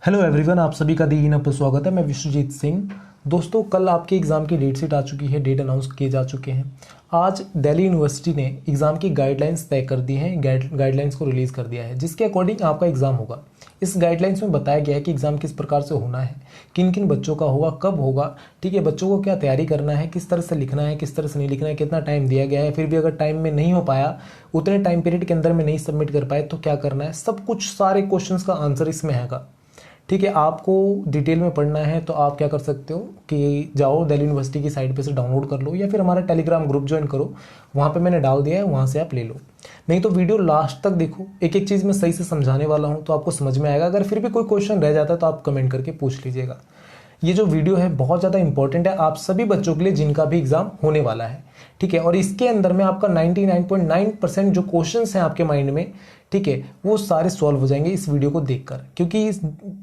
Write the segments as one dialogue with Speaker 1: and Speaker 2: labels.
Speaker 1: Hello everyone, आप सभी का दी पर स्वागत है। मैं विश्वजीत सिंह। दोस्तों, कल आपके एग्ज़ाम की डेट शीट आ चुकी है, डेट अनाउंस किए जा चुके हैं। आज दिल्ली यूनिवर्सिटी ने एग्ज़ाम की गाइडलाइंस तय कर दी हैं, गाइडलाइंस को रिलीज़ कर दिया है, जिसके अकॉर्डिंग आपका एग्ज़ाम होगा। इस गाइडलाइंस में बताया गया है कि एग्ज़ाम किस प्रकार से होना है, किन किन बच्चों का होगा, कब होगा, ठीक है, बच्चों को क्या तैयारी करना है, किस तरह से लिखना है, किस तरह से नहीं लिखना है, कितना टाइम दिया गया है, फिर भी अगर टाइम में नहीं हो पाया, उतने टाइम पीरियड के अंदर में नहीं सबमिट कर पाए तो क्या करना है, सब कुछ सारे क्वेश्चंस का आंसर इसमें हैगा। ठीक है, आपको डिटेल में पढ़ना है तो आप क्या कर सकते हो कि जाओ दिल्ली यूनिवर्सिटी की साइट पे से डाउनलोड कर लो, या फिर हमारा टेलीग्राम ग्रुप ज्वाइन करो। वहाँ पे मैंने डाल दिया है, वहाँ से आप ले लो। नहीं तो वीडियो लास्ट तक देखो, एक एक चीज़ मैं सही से समझाने वाला हूँ तो आपको समझ में आएगा। अगर फिर भी कोई क्वेश्चन रह जाता है तो आप कमेंट करके पूछ लीजिएगा। ये जो वीडियो है बहुत ज़्यादा इंपॉर्टेंट है आप सभी बच्चों के लिए जिनका भी एग्जाम होने वाला है। ठीक है, और इसके अंदर में आपका 99.9% जो क्वेश्चंस हैं आपके माइंड में, ठीक है, वो सारे सॉल्व हो जाएंगे इस वीडियो को देखकर, क्योंकि इस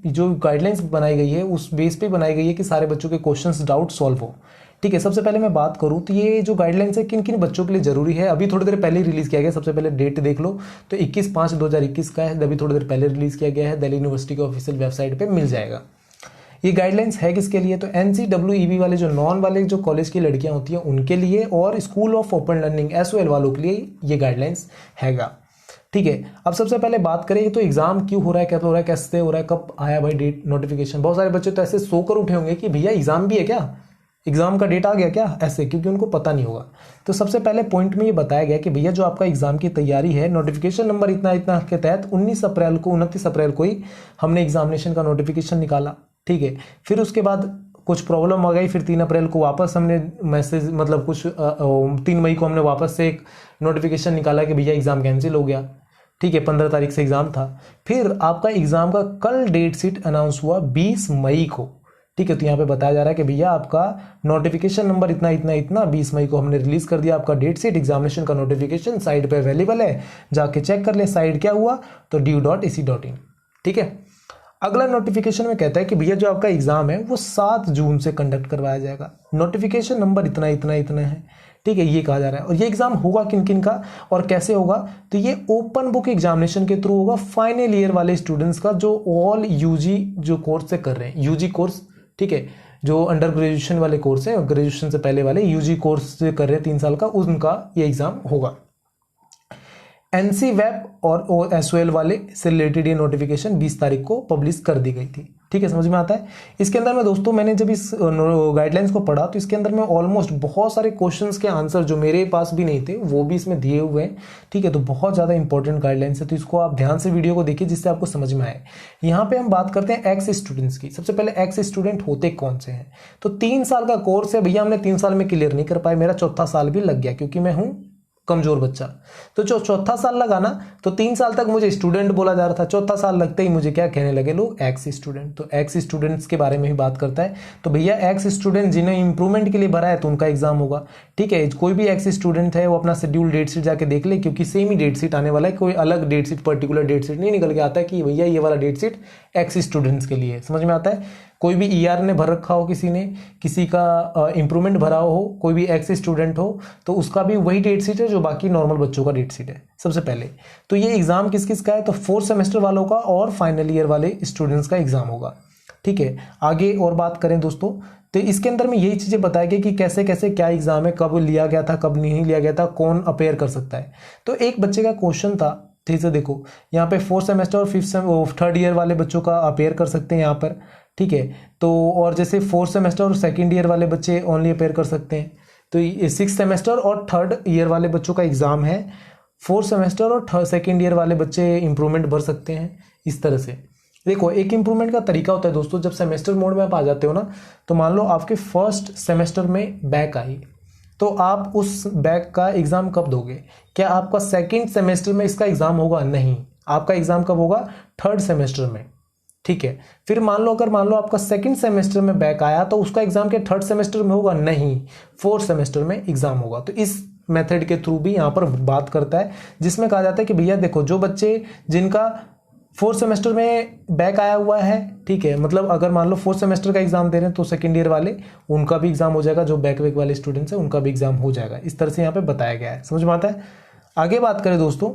Speaker 1: जो गाइडलाइंस बनाई गई है उस बेस पे बनाई गई है कि सारे बच्चों के क्वेश्चंस डाउट सॉल्व हो। ठीक है, सबसे पहले मैं बात करूं तो ये जो गाइडलाइंस है किन किन बच्चों के लिए जरूरी है, अभी थोड़ी देर पहले रिलीज किया गया। सबसे पहले डेट देख लो तो 21/5/2021 का है, अभी थोड़ी देर पहले रिलीज किया गया है, दिल्ली यूनिवर्सिटी के ऑफिशियल वेबसाइट पर मिल जाएगा। ये गाइडलाइंस है किसके लिए, तो NCEE वाले जो नॉन वाले जो कॉलेज की लड़कियां होती हैं उनके लिए, और school of open learning SOL वालों के लिए ये गाइडलाइंस हैगा। ठीक है, अब सबसे पहले बात करें तो एग्जाम क्यों हो रहा है, क्या हो रहा है, कैसे हो रहा है, कब आया भाई डेट नोटिफिकेशन। बहुत सारे बच्चे तो ऐसे सोकर उठे होंगे कि भैया एग्जाम भी है क्या, एग्जाम का डेट आ गया क्या, ऐसे, क्योंकि उनको पता नहीं होगा। तो सबसे पहले पॉइंट में ये बताया गया कि भैया जो आपका एग्जाम की तैयारी है, नोटिफिकेशन नंबर इतना इतना के तहत 29 अप्रैल को ही हमने एग्जामिनेशन का नोटिफिकेशन निकाला। ठीक है, फिर उसके बाद कुछ प्रॉब्लम आ गई, फिर 3 अप्रैल को वापस हमने मैसेज, मतलब कुछ 3 मई को हमने वापस से एक नोटिफिकेशन निकाला कि भैया एग्जाम कैंसिल हो गया। ठीक है, 15 तारीख से एग्जाम था। फिर आपका एग्जाम का कल डेट शीट अनाउंस हुआ 20 मई को। ठीक है, तो यहाँ पे बताया जा रहा है कि भैया आपका नोटिफिकेशन नंबर इतना इतना इतना 20 मई को हमने रिलीज कर दिया आपका डेट शीट, एग्जामिनेशन का नोटिफिकेशन साइट पे अवेलेबल है, जाके चेक कर ले साइट क्या हुआ तो due.ac.in। ठीक है, अगला नोटिफिकेशन में कहता है कि भैया जो आपका एग्जाम है वो 7 जून से कंडक्ट करवाया जाएगा, नोटिफिकेशन नंबर इतना इतना इतना है। ठीक है, ये कहा जा रहा है। और ये एग्जाम होगा किन किन का और कैसे होगा, तो ये ओपन बुक एग्जामिनेशन के थ्रू होगा फाइनल ईयर वाले स्टूडेंट्स का, जो ऑल यूजी जो कोर्स से कर रहे हैं, यूजी कोर्स। ठीक है, जो अंडर ग्रेजुएशन वाले कोर्स है, ग्रेजुएशन से पहले वाले यूजी कोर्स से कर रहे हैं 3 साल का, उनका ये एग्जाम होगा। NC-वेब और SOL वाले से रिलेटेड ये नोटिफिकेशन 20 तारीख को पब्लिश कर दी गई थी। ठीक है, समझ में आता है। इसके अंदर में दोस्तों मैंने जब इस गाइडलाइंस को पढ़ा तो इसके अंदर में ऑलमोस्ट बहुत सारे क्वेश्चंस के आंसर जो मेरे पास भी नहीं थे वो भी इसमें दिए हुए हैं। ठीक है, तो बहुत ज़्यादा इंपॉर्टेंट गाइडलाइंस है, तो इसको आप ध्यान से वीडियो को देखिए जिससे आपको समझ में आए। यहाँ पे हम बात करते हैं एक्स स्टूडेंट्स की। सबसे पहले एक्स स्टूडेंट होते कौन से हैं, तो 3 साल का कोर्स है भैया, हमने 3 साल में क्लियर नहीं कर पाए, मेरा चौथा साल भी लग गया क्योंकि मैं हूँ कमजोर बच्चा। तो जो चौथा साल लगा ना, तो 3 साल तक मुझे स्टूडेंट बोला जा रहा था, चौथा साल लगते ही मुझे क्या कहने लगे लोग, एक्स स्टूडेंट। तो एक्स स्टूडेंट्स के बारे में भी बात करता है। तो भैया एक्स स्टूडेंट जिन्हें इंप्रूवमेंट के लिए भरा है तो उनका एग्जाम होगा। ठीक है, कोई भी एक्स स्टूडेंट है वो अपना शेड्यूल डेट शीट जाके देख ले, क्योंकि सेम ही डेट शीट आने वाला है, कोई अलग date sheet particular date sheet नहीं निकल के आता है कि भैया ये वाला डेट शीट एक्स स्टूडेंट्स के लिए। समझ में आता है। कोई भी ER ने भर रखा हो, किसी ने, किसी का इंप्रूवमेंट भरा हो, कोई भी एक्स स्टूडेंट हो, तो उसका भी वही डेट शीट है जो बाकी नॉर्मल बच्चों का डेट शीट है। सबसे पहले तो ये एग्जाम किस किस का है, तो 4th सेमेस्टर वालों का और फाइनल ईयर वाले स्टूडेंट्स का एग्जाम होगा। ठीक है, आगे और बात करें दोस्तों तो इसके अंदर में यही चीजें बताई गई कि कैसे कैसे क्या एग्जाम है, कब लिया गया था, कब नहीं लिया गया था, कौन अपेयर कर सकता है। तो एक बच्चे का क्वेश्चन था, ठीक है, देखो यहाँ पे 4th सेमेस्टर और 3rd ईयर वाले बच्चों का अपेयर कर सकते हैं यहाँ पर। ठीक है, तो और जैसे 4th सेमेस्टर और 2nd ईयर वाले बच्चे ओनली अपेयर कर सकते हैं। तो 6th सेमेस्टर और 3rd ईयर वाले बच्चों का एग्जाम है, 4th सेमेस्टर और 2nd ईयर वाले बच्चे इंप्रूवमेंट भर सकते हैं। इस तरह से देखो, एक इंप्रूवमेंट का तरीका होता है दोस्तों, जब सेमेस्टर मोड में आप आ जाते हो ना, तो मान लो आपके 1st सेमेस्टर में बैक आई, तो आप उस बैक का एग्जाम कब दोगे, क्या आपका 2nd सेमेस्टर में इसका एग्जाम होगा, नहीं, आपका एग्जाम कब होगा, 3rd सेमेस्टर में। ठीक है, फिर मान लो आपका 2nd सेमेस्टर में बैक आया तो उसका एग्जाम के 3rd सेमेस्टर में होगा, नहीं, 4th सेमेस्टर में एग्जाम होगा। तो इस मेथड के थ्रू भी यहाँ पर बात करता है, जिसमें कहा जाता है कि भैया देखो, जो बच्चे जिनका 4th सेमेस्टर में बैक आया हुआ है, ठीक है, मतलब अगर मान लो 4th सेमेस्टर का एग्जाम दे रहे हैं तो 2nd ईयर वाले उनका भी एग्जाम हो जाएगा, जो बैक वेक वाले स्टूडेंट्स हैं उनका भी एग्जाम हो जाएगा। इस तरह से यहाँ पे बताया गया है। समझ में आता है। आगे बात करें दोस्तों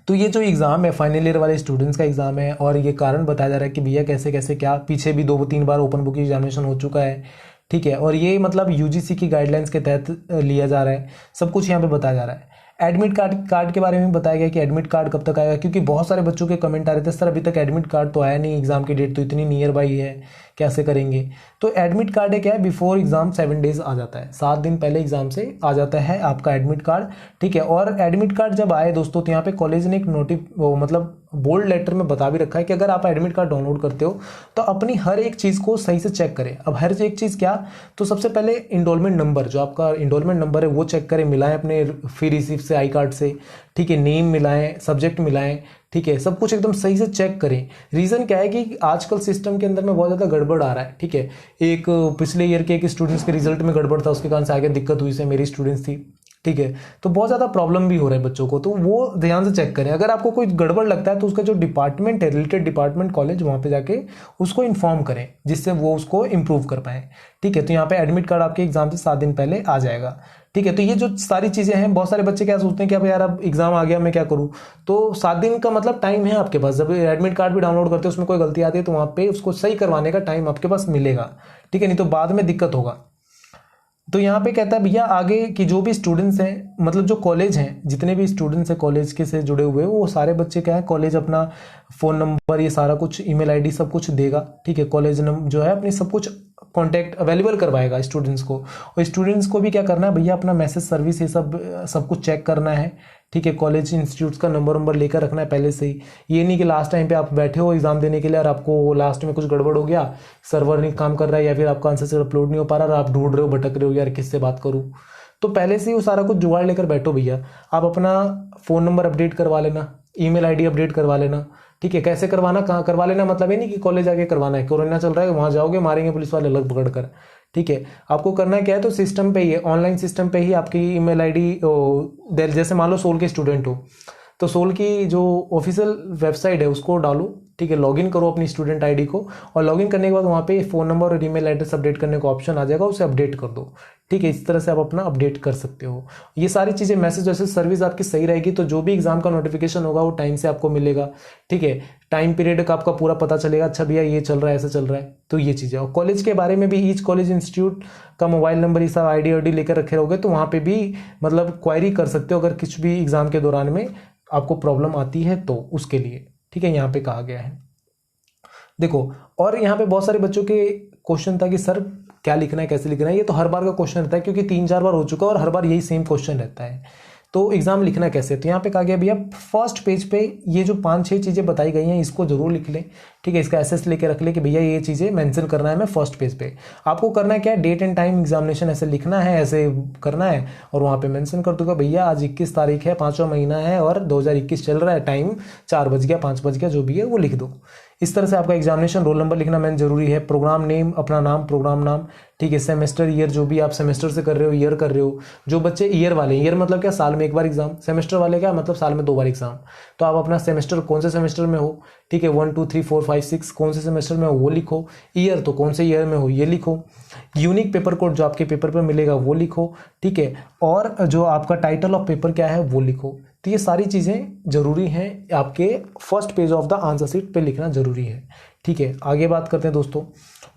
Speaker 1: तो ये जो एग्ज़ाम है फाइनल ईयर वाले स्टूडेंट्स का एग्ज़ाम है, और ये कारण बताया जा रहा है कि भैया कैसे कैसे क्या, पीछे भी 2-3 बार ओपन बुक एग्जामिनेशन हो चुका है, ठीक है, और ये मतलब यूजीसी की गाइडलाइंस के तहत लिया जा रहा है, सब कुछ यहाँ पे बताया जा रहा है। एडमिट कार्ड के बारे में बताया गया कि एडमिट कार्ड कब तक आएगा, क्योंकि बहुत सारे बच्चों के कमेंट आ रहे थे सर अभी तक एडमिट कार्ड तो आया नहीं, एग्जाम की डेट तो इतनी नियर बाई है, कैसे करेंगे। तो एडमिट कार्ड है क्या है, बिफोर एग्जाम 7 डेज आ जाता है, 7 दिन पहले एग्जाम से आ जाता है आपका एडमिट कार्ड, ठीक है। और एडमिट कार्ड जब आए दोस्तों, तो यहाँ पे कॉलेज ने एक मतलब बोल्ड लेटर में बता भी रखा है कि अगर आप एडमिट कार्ड डाउनलोड करते हो तो अपनी हर एक चीज़ को सही से चेक करें। अब हर एक चीज़ क्या, तो सबसे पहले इनरोलमेंट नंबर, जो आपका इनरोलमेंट नंबर है वो चेक करें, मिलाएं अपने फी रिसीप्ट से, आई कार्ड से, ठीक है, नेम मिलाएं, सब्जेक्ट मिलाएं, ठीक है, सब कुछ एकदम सही से चेक करें। रीज़न क्या है कि आजकल सिस्टम के अंदर में बहुत ज़्यादा गड़बड़ आ रहा है, ठीक है। एक पिछले ईयर के एक स्टूडेंट्स के रिजल्ट में गड़बड़ था, उसके कारण से आगे दिक्कत हुई से मेरी स्टूडेंट्स थी, ठीक है। तो बहुत ज़्यादा प्रॉब्लम भी हो रहा है बच्चों को, तो वो ध्यान से चेक करें। अगर आपको कोई गड़बड़ लगता है तो उसका जो डिपार्टमेंट है, रिलेटेड डिपार्टमेंट कॉलेज, वहाँ पे जाके उसको इन्फॉर्म करें, जिससे वो उसको इम्प्रूव कर पाए, ठीक है। तो यहाँ पे एडमिट कार्ड आपके एग्जाम से 7 दिन पहले आ जाएगा, ठीक है। तो ये जो सारी चीज़ें हैं, बहुत सारे बच्चे क्या सोचते हैं कि अब यार अब एग्जाम आ गया मैं क्या करूँ, तो 7 दिन का मतलब टाइम है आपके पास। जब एडमिट कार्ड भी डाउनलोड करते हैं उसमें कोई गलती आती है तो वहाँ पे उसको सही करवाने का टाइम आपके पास मिलेगा, ठीक है, नहीं तो बाद में दिक्कत होगा। तो यहाँ पे कहता है भैया आगे कि जो भी स्टूडेंट्स हैं, मतलब जो कॉलेज हैं, जितने भी स्टूडेंट्स हैं कॉलेज के से जुड़े हुए, वो सारे बच्चे क्या है, कॉलेज अपना फ़ोन नंबर, ये सारा कुछ, ईमेल आईडी सब कुछ देगा, ठीक है। कॉलेज जो है अपनी सब कुछ कॉन्टैक्ट अवेलेबल करवाएगा स्टूडेंट्स को, और स्टूडेंट्स को भी क्या करना है भैया, अपना मैसेज सर्विस ये सब कुछ चेक करना है, ठीक है। कॉलेज इंस्टीट्यूट्स का नंबर लेकर रखना है पहले से ही। ये नहीं कि लास्ट टाइम पे आप बैठे हो एग्जाम देने के लिए और आपको लास्ट में कुछ गड़बड़ हो गया, सर्वर नहीं काम कर रहा है या फिर आपका आंसर अपलोड नहीं हो पा रहा और आप ढूंढ रहे हो, भटक रहे हो यार किससे बात करूँ, तो पहले से ही वो सारा कुछ जुगाड़ लेकर बैठो भैया। आप अपना फ़ोन नंबर अपडेट करवा लेना, ईमेल आईडी अपडेट करवा लेना, ठीक है। कैसे करवाना, कहाँ करवा लेना, मतलब ये नहीं कि कॉलेज आके करवाना है, कोरोना चल रहा है वहाँ जाओगे मारेंगे पुलिस वाले अलग पकड़ कर, ठीक है। आपको करना क्या है, तो सिस्टम पे ही, ऑनलाइन सिस्टम पे ही आपकी ईमेल आईडी, जैसे मान लो सोल के स्टूडेंट हो तो सोल की जो ऑफिशियल वेबसाइट है उसको डालो, ठीक है, लॉगिन करो अपनी स्टूडेंट आईडी को, और लॉगिन करने के बाद वहाँ पे फ़ोन नंबर और ईमेल एड्रेस अपडेट करने का ऑप्शन आ जाएगा, उसे अपडेट कर दो, ठीक है। इस तरह से आप अपना अपडेट कर सकते हो। ये सारी चीज़ें, मैसेज वैसेज सर्विस आपकी सही रहेगी तो जो भी एग्जाम का नोटिफिकेशन होगा वो टाइम से आपको मिलेगा, ठीक है। टाइम पीरियड का आपका पूरा पता चलेगा, अच्छा भैया ये चल रहा है, ऐसा चल रहा है, तो ये चीज़ें। और कॉलेज के बारे में भी, ईच कॉलेज इंस्टीट्यूट का मोबाइल नंबर, ये सब आईडी लेकर रखे रहोगे तो वहाँ पे भी मतलब क्वायरी कर सकते हो अगर कुछ भी एग्जाम के दौरान में आपको प्रॉब्लम आती है तो उसके लिए, ठीक है, यहाँ पे कहा गया है। देखो, और यहाँ पे बहुत सारे बच्चों के क्वेश्चन था कि सर क्या लिखना है, कैसे लिखना है। ये तो हर बार का क्वेश्चन रहता है क्योंकि 3-4 बार हो चुका है और हर बार यही सेम क्वेश्चन रहता है। तो एग्जाम लिखना कैसे, तो यहाँ पे कहा गया भैया फर्स्ट पेज पे ये जो 5-6 चीज़ें बताई गई हैं इसको जरूर लिख लें, ठीक है। इसका एसेस लेके रख ले कि भैया ये चीज़ें मेंशन करना है मैं फर्स्ट पेज पे। आपको करना है क्या, डेट एंड टाइम एग्जामिनेशन ऐसे लिखना है, ऐसे करना है, और वहाँ पे मेंशन कर दूंगा भैया आज 21 तारीख है, 5वां महीना है और 2021 चल रहा है, टाइम 4 बज गया, 5 बज गया, जो भी है वो लिख दो। इस तरह से आपका एग्जामिनेशन रोल नंबर लिखना मैन जरूरी है, प्रोग्राम नेम, अपना नाम, प्रोग्राम नाम, ठीक है। सेमेस्टर, ईयर, जो भी आप सेमेस्टर से कर रहे हो, ईयर कर रहे हो। जो बच्चे ईयर वाले, ईयर मतलब क्या, साल में एक बार एग्जाम, सेमेस्टर वाले क्या मतलब साल में 2 बार एग्जाम, तो आप अपना सेमेस्टर कौन से सेमेस्टर में हो, ठीक है, 1 2 3 4 5 6 कौन से सेमेस्टर में हो वो लिखो, ईयर तो कौन से ईयर में हो ये लिखो, यूनिक पेपर कोड जो आपके पेपर पर मिलेगा वो लिखो, ठीक है, और जो आपका टाइटल ऑफ पेपर क्या है वो लिखो। तो ये सारी चीज़ें जरूरी हैं, आपके first page of the answer sheet पे लिखना जरूरी है, ठीक है। आगे बात करते हैं दोस्तों।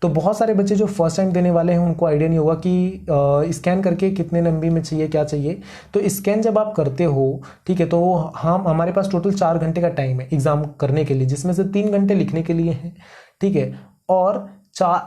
Speaker 1: तो बहुत सारे बच्चे जो फर्स्ट टाइम देने वाले हैं उनको आइडिया नहीं होगा कि स्कैन करके कितने लंबी में चाहिए, क्या चाहिए। तो स्कैन जब आप करते हो, ठीक है, तो हम हमारे पास टोटल 4 घंटे का टाइम है एग्जाम करने के लिए, जिसमें से 3 घंटे लिखने के लिए हैं, ठीक है, और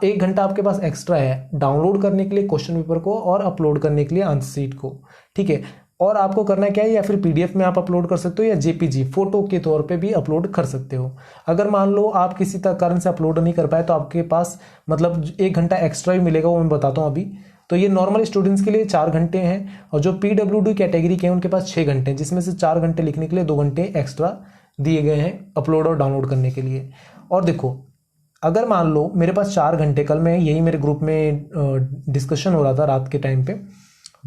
Speaker 1: 1 घंटा आपके पास एक्स्ट्रा है डाउनलोड करने के लिए क्वेश्चन पेपर को और अपलोड करने के लिए आंसर शीट को, ठीक है। और आपको करना क्या है, या फिर पीडीएफ में आप अपलोड कर सकते हो या जेपीजी फोटो के तौर पे भी अपलोड कर सकते हो। अगर मान लो आप किसी कारण से अपलोड नहीं कर पाए तो आपके पास मतलब 1 घंटा एक्स्ट्रा ही मिलेगा, वो मैं बताता हूँ अभी। तो ये नॉर्मल स्टूडेंट्स के लिए 4 घंटे हैं, और जो पीडब्ल्यूडी कैटेगरी के हैं उनके पास 6 घंटे हैं, जिसमें से 4 घंटे लिखने के लिए 2 घंटे एक्स्ट्रा दिए गए हैं अपलोड और डाउनलोड करने के लिए। और देखो, अगर मान लो मेरे पास 4 घंटे, कल मैं यही मेरे ग्रुप में डिस्कशन हो रहा था रात के टाइम पे,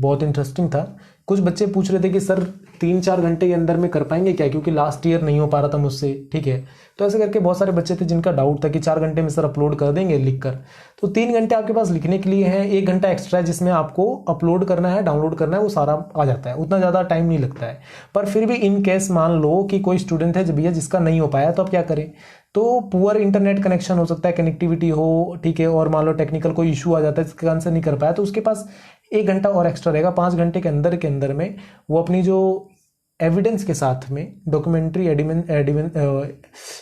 Speaker 1: बहुत इंटरेस्टिंग था। कुछ बच्चे पूछ रहे थे कि सर 3-4 घंटे के अंदर में कर पाएंगे क्या, क्योंकि लास्ट ईयर नहीं हो पा रहा था मुझसे, ठीक है। तो ऐसे करके बहुत सारे बच्चे थे जिनका डाउट था कि 4 घंटे में सर अपलोड कर देंगे लिखकर। तो 3 घंटे आपके पास लिखने के लिए हैं, 1 घंटा एक्स्ट्रा है जिसमें आपको अपलोड करना है, डाउनलोड करना है, वो सारा आ जाता है, उतना ज़्यादा टाइम नहीं लगता है। पर फिर भी इन केस मान लो कि कोई स्टूडेंट है भैया जिसका नहीं हो पाया, तो आप क्या करें। तो पुअर इंटरनेट कनेक्शन हो सकता है, कनेक्टिविटी हो, ठीक है, और मान लो टेक्निकल कोई इशू आ जाता है जिसके कारण से नहीं कर पाया, तो उसके पास 1 घंटा और एक्स्ट्रा रहेगा। 5 घंटे के अंदर में वो अपनी जो एविडेंस के साथ में, डॉक्यूमेंट्री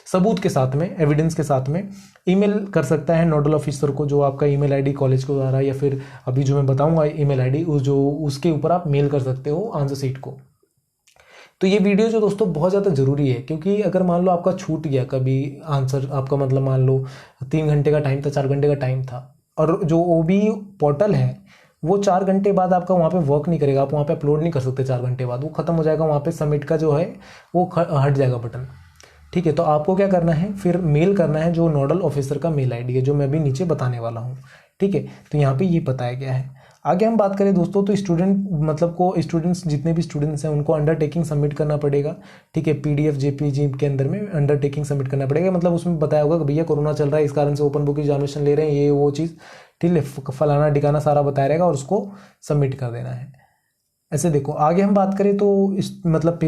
Speaker 1: सबूत के साथ में, एविडेंस के साथ में ईमेल कर सकता है नोडल ऑफिसर को, जो आपका ईमेल आईडी कॉलेज के द्वारा, या फिर अभी जो मैं बताऊंगा ईमेल आईडी जो उसके ऊपर आप मेल कर सकते हो आंसर सीट को। तो ये वीडियो जो दोस्तों बहुत ज़्यादा ज़रूरी है, क्योंकि अगर मान लो आपका छूट गया कभी आंसर, आपका मतलब मान लो 3 घंटे का टाइम था, 4 घंटे का टाइम था, और जो ओबी पोर्टल है वो 4 घंटे बाद आपका वहाँ पे वर्क नहीं करेगा, आप वहाँ पे अपलोड नहीं कर सकते 4 घंटे बाद, वो खत्म हो जाएगा, वहाँ पे सबमिट का जो है वो हट जाएगा बटन, ठीक है। तो आपको क्या करना है, फिर मेल करना है जो नोडल ऑफिसर का मेल आईडी है, जो मैं अभी नीचे बताने वाला हूँ, ठीक है। तो यहाँ पे ये बताया गया है। आगे हम बात करें दोस्तों, तो स्टूडेंट्स जितने भी स्टूडेंट्स हैं उनको अंडरटेकिंग सबमिट करना पड़ेगा, ठीक है। पीडीएफ जेपीजी के अंदर में अंडरटेकिंग सबमिट करना पड़ेगा, मतलब उसमें बताया होगा कि भैया कोरोना चल रहा है, इस कारण से ओपन बुक एग्जामिनेशन ले रहे हैं, ये वो चीज़, ठीक है, फलाना ढिकाना सारा बताया रहेगा, और उसको सबमिट कर देना है। ऐसे देखो आगे हम बात करें तो मतलब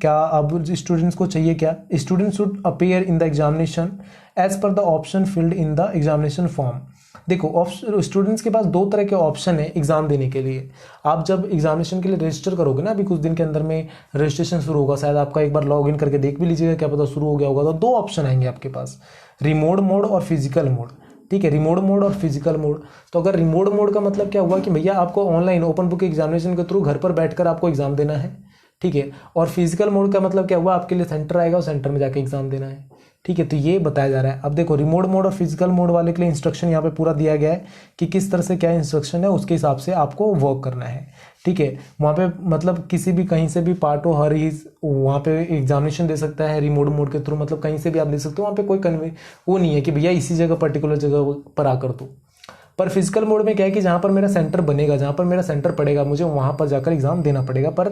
Speaker 1: क्या अब स्टूडेंट्स को चाहिए क्या, students should appear in the examination as per the option filled in the examination form. देखो स्टूडेंट्स के पास 2 तरह के ऑप्शन है एग्जाम देने के लिए। आप जब एग्जामिनेशन के लिए रजिस्टर करोगे ना, अभी कुछ दिन के अंदर में रजिस्ट्रेशन शुरू होगा, शायद आपका एक बार लॉग इन करके देख भी लीजिएगा, क्या पता शुरू हो गया होगा। तो 2 ऑप्शन आएंगे आपके पास, रिमोट मोड और फिजिकल मोड, ठीक है। रिमोट मोड और फिजिकल मोड। तो अगर रिमोट मोड का मतलब क्या हुआ कि भैया आपको ऑनलाइन ओपन बुक एग्जामिनेशन के थ्रू घर पर बैठकर आपको एग्जाम देना है, ठीक है। और फिजिकल मोड का मतलब क्या हुआ, आपके लिए सेंटर आएगा और सेंटर में जाके एग्जाम देना है, ठीक है। तो ये बताया जा रहा है। अब देखो रिमोट मोड और फिजिकल मोड वाले के लिए इंस्ट्रक्शन यहाँ पे पूरा दिया गया है कि किस तरह से क्या इंस्ट्रक्शन है, उसके हिसाब से आपको वर्क करना है, ठीक है। वहाँ पे मतलब किसी भी कहीं से भी पार्ट हो, हर इज वहाँ पे एग्जामिनेशन दे सकता है रिमोट मोड के थ्रू, मतलब कहीं से भी आप दे सकते हो, वहाँ पे कोई वो नहीं है कि भैया इसी जगह पर्टिकुलर जगह पर आकर दो। पर फिजिकल मोड में क्या है कि जहाँ पर मेरा सेंटर बनेगा, जहाँ पर मेरा सेंटर पड़ेगा, मुझे वहाँ पर जाकर एग्जाम देना पड़ेगा। पर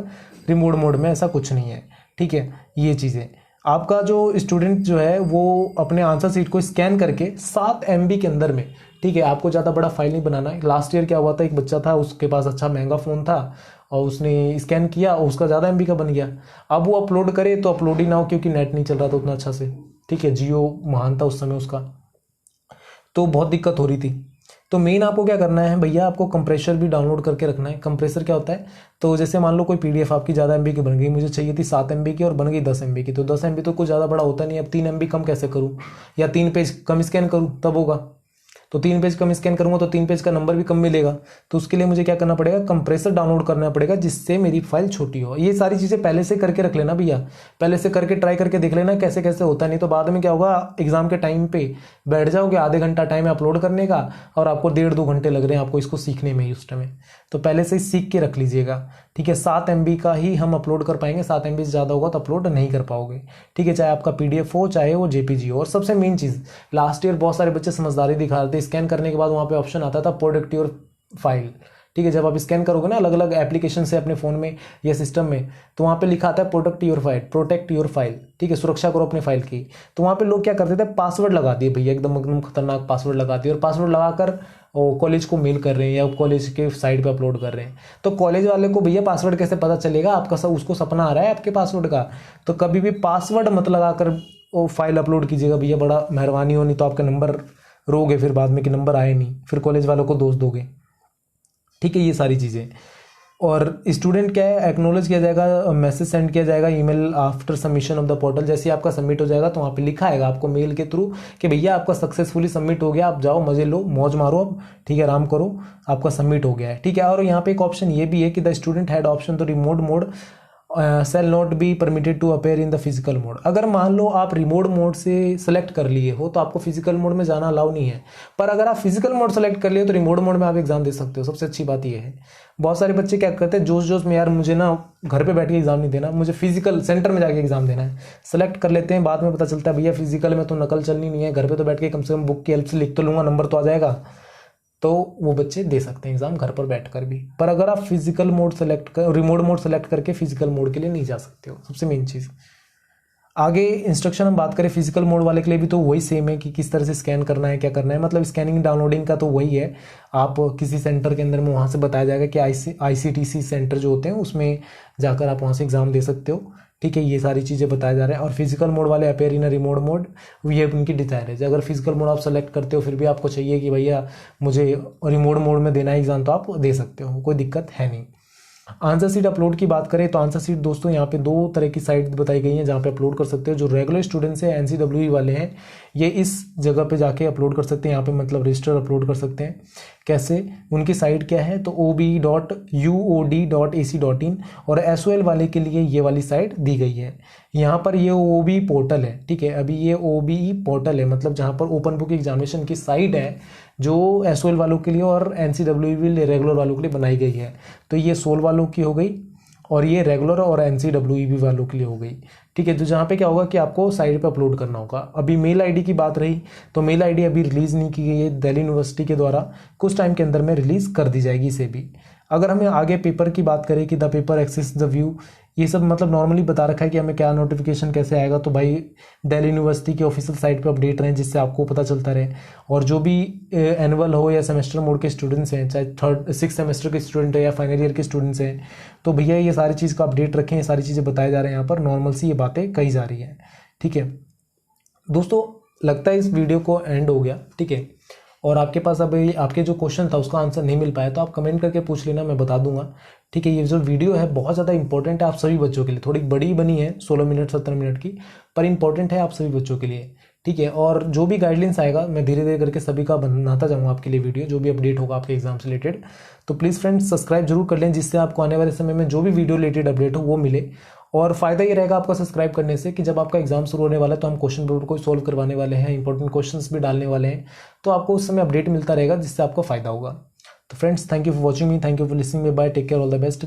Speaker 1: रिमोट मोड में ऐसा कुछ नहीं है, ठीक है। ये चीज़ें आपका जो स्टूडेंट जो है वो अपने आंसर सीट को स्कैन करके 7 MB के अंदर में, ठीक है, आपको ज़्यादा बड़ा फाइल नहीं बनाना है। लास्ट ईयर क्या हुआ था, एक बच्चा था, उसके पास अच्छा महंगा फ़ोन था और उसने स्कैन किया और उसका ज़्यादा MB का बन गया। अब वो अपलोड करे तो अपलोड ही ना हो, क्योंकि नेट नहीं चल रहा था उतना अच्छा से, ठीक है। जियो महान था उस समय उसका, तो बहुत दिक्कत हो रही थी। तो मेन आपको क्या करना है भैया, आपको कंप्रेसर भी डाउनलोड करके रखना है। कंप्रेसर क्या होता है, तो जैसे मान लो कोई पीडीएफ आपकी ज़्यादा MB की बन गई, मुझे चाहिए थी 7 MB की और बन गई 10 MB की, तो 10 MB तो कुछ ज़्यादा बड़ा होता नहीं। अब 3 MB कम कैसे करूँ, या 3 पेज कम स्कैन करूँ तब होगा। तो 3 पेज कम स्कैन करूँगा तो 3 पेज का नंबर भी कम मिलेगा। तो उसके लिए मुझे क्या करना पड़ेगा, कंप्रेसर डाउनलोड करना पड़ेगा जिससे मेरी फाइल छोटी हो। ये सारी चीज़ें पहले से करके रख लेना भैया, पहले से करके ट्राई करके देख लेना कैसे कैसे होता है। नहीं तो बाद में क्या होगा, एग्जाम के टाइम पे बैठ जाओगे, आधे घंटा टाइम है अपलोड करने का और आपको 1.5-2 घंटे लग रहे हैं आपको इसको सीखने में ही उस टाइम। तो पहले से ही सीख के रख लीजिएगा, ठीक है। 7 MB का ही हम अपलोड कर पाएंगे, 7 MB से ज़्यादा होगा तो अपलोड नहीं कर पाओगे, ठीक है। चाहे आपका PDF हो चाहे वो JPG हो। और सबसे मेन चीज़, लास्ट ईयर बहुत सारे बच्चे समझदारी दिखा रहे थे, स्कैन करने के बाद वहाँ पे ऑप्शन आता था प्रोटेक्ट योर फाइल, ठीक है। जब आप स्कैन करोगे ना अलग अलग एप्लीकेशन से अपने फ़ोन में या सिस्टम में, तो वहाँ पे लिखा आता है प्रोटेक्ट योर फाइल, ठीक है, सुरक्षा करो अपने फाइल की। तो वहाँ पे लोग क्या करते थे, पासवर्ड लगा दिए भैया, एकदम खतरनाक पासवर्ड लगा दिए, और पासवर्ड लगाकर कॉलेज को मेल कर रहे हैं या कॉलेज के साइट पे अपलोड कर रहे हैं। तो कॉलेज वाले को भैया पासवर्ड कैसे पता चलेगा, आपका सब उसको सपना आ रहा है आपके पासवर्ड का। तो कभी भी पासवर्ड मत लगाकर वो फाइल अपलोड कीजिएगा भैया, बड़ा मेहरबानी हो, नहीं तो आपका नंबर रोगे फिर बाद में कि नंबर आए नहीं, फिर कॉलेज वालों को दोष दोगे, ठीक है। ये सारी चीज़ें। और स्टूडेंट क्या है, एक्नोलेज किया जाएगा, मैसेज सेंड किया जाएगा email after submission of the portal. जैसे ही आपका सबमिट हो जाएगा तो वहाँ पे लिखा आएगा आपको मेल के थ्रू कि भैया आपका सक्सेसफुली सबमिट हो गया, आप जाओ मजे लो, मौज मारो अब, ठीक है, आराम करो, आपका सबमिट हो गया है, ठीक है। और यहाँ पे एक ऑप्शन ये भी है कि the student had option to remote mode shall not be permitted to appear in the physical mode. अगर मान लो आप रिमोट मोड से सेलेक्ट कर लिए हो तो आपको फिजिकल मोड में जाना अलाउ नहीं है। पर अगर आप फिजिकल मोड सेलेक्ट कर लिए तो रिमोट मोड में आप एग्जाम दे सकते हो। सबसे अच्छी बात यह है, बहुत सारे बच्चे क्या करते हैं, जोश में यार मुझे ना घर पे बैठ के एग्जाम नहीं देना, मुझे फिजिकल सेंटर में जाके एग्जाम देना है, सेलेक्ट कर लेते हैं। बाद में पता चलता है भैया फिजिकल में तो नकल चलनी नहीं है, घर पे तो बैठ के कम से कम बुक की हेल्प से लिख तो लूंगा, नंबर तो आ जाएगा। तो वो बच्चे दे सकते हैं एग्जाम घर पर बैठकर भी। पर अगर आप फिजिकल मोड सेलेक्ट कर, रिमोट मोड सेलेक्ट करके फिजिकल मोड के लिए नहीं जा सकते हो, सबसे मेन चीज़। आगे इंस्ट्रक्शन हम बात करें फिजिकल मोड वाले के लिए भी तो वही सेम है कि किस तरह से स्कैन करना है, क्या करना है। मतलब स्कैनिंग डाउनलोडिंग का तो वही है, आप किसी सेंटर के अंदर में वहाँ से बताया जाएगा कि ICTC सेंटर जो होते हैं उसमें जाकर आप वहाँ से एग्जाम दे सकते हो। ठीक है, ये सारी चीज़ें बताया जा रहा है। और फिजिकल मोड वाले अपेयर इन रिमोट मोड, ये उनकी डिज़ायर है। अगर फिजिकल मोड आप सेलेक्ट करते हो फिर भी आपको चाहिए कि भैया मुझे रिमोट मोड में देना है एग्जाम, तो आप दे सकते हो, कोई दिक्कत है नहीं। आंसर सीट अपलोड की बात करें तो आंसर सीट दोस्तों यहाँ पे 2 तरह की साइट बताई गई हैं जहाँ पे अपलोड कर सकते हो। जो रेगुलर स्टूडेंट्स हैं NCEE वाले हैं, ये इस जगह पे जाके अपलोड कर सकते हैं। यहाँ पे मतलब रजिस्टर अपलोड कर सकते हैं। कैसे, उनकी साइट क्या है तो obe.uod.ac.in, और SOL वाले के लिए ये वाली साइट दी गई है। यहाँ पर ये OBE पोर्टल है, ठीक है। अभी ये OBE पोर्टल है, मतलब जहाँ पर ओपन बुक एग्जामिनेशन की साइट है जो SOL वालों के लिए और NCEE रेगुलर वालों के लिए बनाई गई है। तो ये SOL वालों की हो गई और ये रेगुलर और NCEE वालों के लिए हो गई, ठीक है। तो जहाँ पे क्या होगा कि आपको साइट पे अपलोड करना होगा। अभी मेल आईडी की बात रही तो मेल आईडी अभी रिलीज़ नहीं की गई है दिल्ली यूनिवर्सिटी के द्वारा, कुछ टाइम के अंदर में रिलीज़ कर दी जाएगी इसे भी। अगर हमें आगे पेपर की बात करें कि the paper access the view, ये सब मतलब नॉर्मली बता रखा है कि हमें क्या नोटिफिकेशन कैसे आएगा, तो भाई दिल्ली यूनिवर्सिटी की ऑफिशियल साइट पे अपडेट रहें जिससे आपको पता चलता रहे। और जो भी एनुअल हो या सेमेस्टर मोड के स्टूडेंट्स हैं, चाहे 6th सेमेस्टर के स्टूडेंट है या फाइनल ईयर के स्टूडेंट्स हैं, तो भैया ये सारी चीज़ का अपडेट रखें। ये सारी चीज़ें बताए जा रहे हैं यहाँ पर, नॉर्मल सी ये बातें कही जा रही हैं, ठीक है दोस्तों। लगता है इस वीडियो को एंड हो गया, ठीक है। और आपके पास अभी आपके जो क्वेश्चन था उसका आंसर नहीं मिल पाया तो आप कमेंट करके पूछ लेना, मैं बता दूंगा, ठीक है। ये जो वीडियो है बहुत ज़्यादा इंपॉर्टेंट है आप सभी बच्चों के लिए। थोड़ी बड़ी बनी है 16 मिनट 17 मिनट की, पर इंपॉर्टेंट है आप सभी बच्चों के लिए, ठीक है। और जो भी गाइडलाइंस आएगा मैं धीरे धीरे करके सभी का बनाता जाऊँगा आपके लिए वीडियो, जो भी अपडेट होगा आपके एग्जाम से रिलेटेड। तो प्लीज़ फ्रेंड्स सब्सक्राइब जरूर कर लें जिससे आपको आने वाले समय में जो भी वीडियो रिलेटेड अपडेट हो वो मिले। और फायदा ये रहेगा आपका सब्सक्राइब करने से कि जब आपका एग्जाम शुरू होने वाला है तो हम क्वेश्चन पेपर को सॉल्व करवाने वाले हैं, इंपॉर्टेंट क्वेश्चंस भी डालने वाले हैं, तो आपको उस समय अपडेट मिलता रहेगा जिससे आपको फायदा होगा। तो friends thank you for watching me, thank you for listening me, bye, take care, all the best.